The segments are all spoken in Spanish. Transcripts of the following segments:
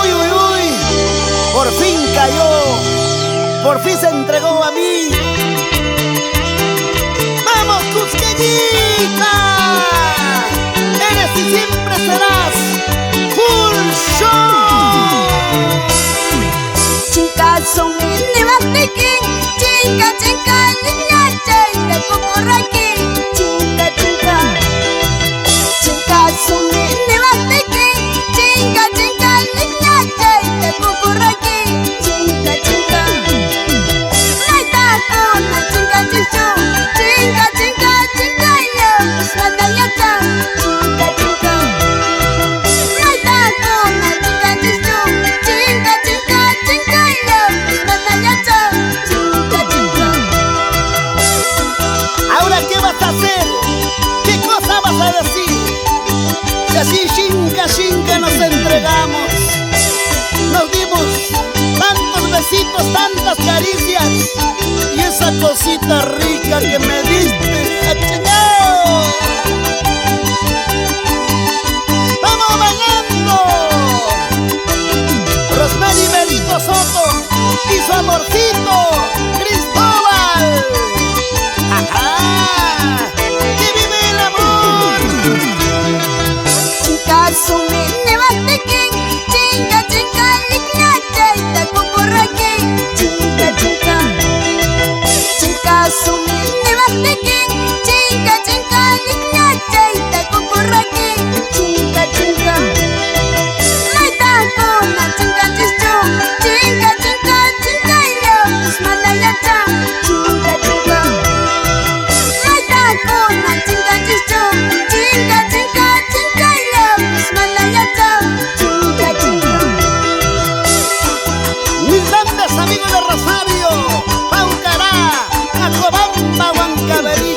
Uy, uy, uy. Por fin cayó. Por fin se entregó a mí. ¡Vamos, Cusqueñita! Eres y siempre serás Full Show. Chinka sumini batekin, chinka chinka niña chinka kukuraki, chinka chinka. Chinka sumini batekin, chinka chinka niña chinka kukuraki, chinka chinka. Naita kuna chinka chishu, chinka chinka chinka yo, smadayata, chinka chinka. Naita kuna chinka chishu, chinka chinka chinka yo, smadayata, chinka chinka. ¿Ahora qué vas a hacer? ¿Qué cosa vas a decir? Si así chinca, chinca nos entregamos. Nos dimos tantos besitos, tantas caricias. Y esa cosita rica que me diste, ¡achingao! ¡Vamos bailando! Rosmary Benito Soto y su amorcito Cristóbal. ¡Ajá! ¡Que vive el amor! Chinka sumini batekin, chinka chinka niña chinka kukuraki, chinka chinka. Chinka sumini batekin, chinka chinka niña chinka kukuraki, chinka chinka. Naita kuna chinka chishu, chinka chinka chinka yo, smadayata, chinka chinka. Naita kuna chinka chishu, chinka chinka chinka yo, smadayata, chinka chinka. Mis grandes amigos de Rosario, Paucará, Acobamba, Huancavelica.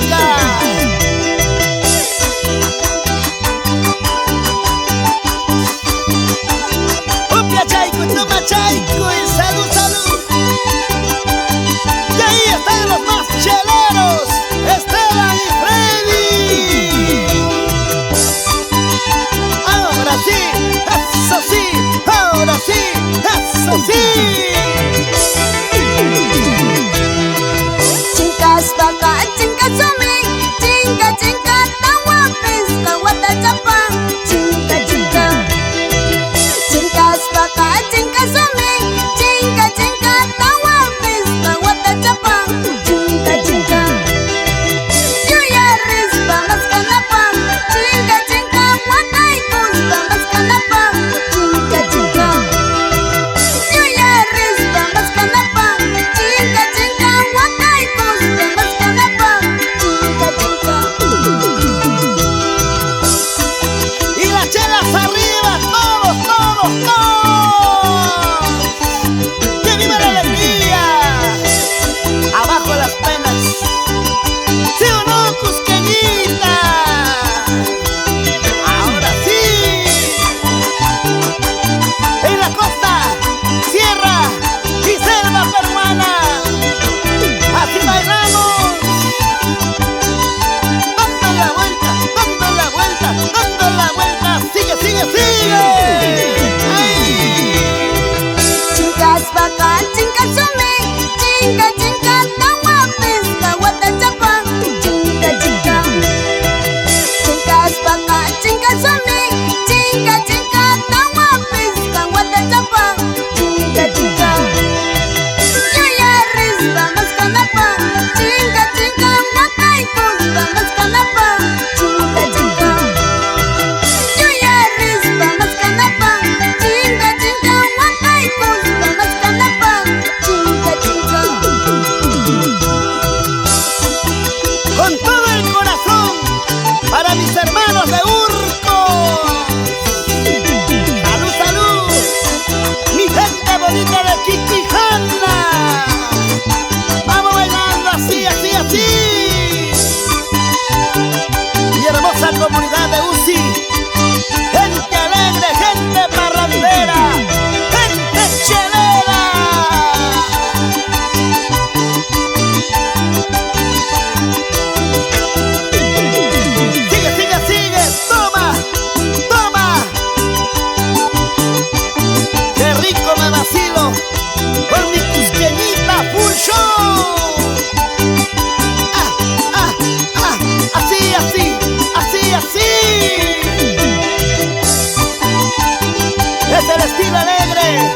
estilo alegre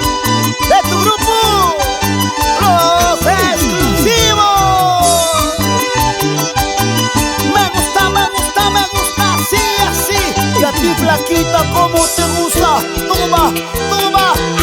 de tu grupo, Los Exclusivos. Me gusta, así, así. Y a ti, flaquita, ¿cómo te gusta? Toma, toma.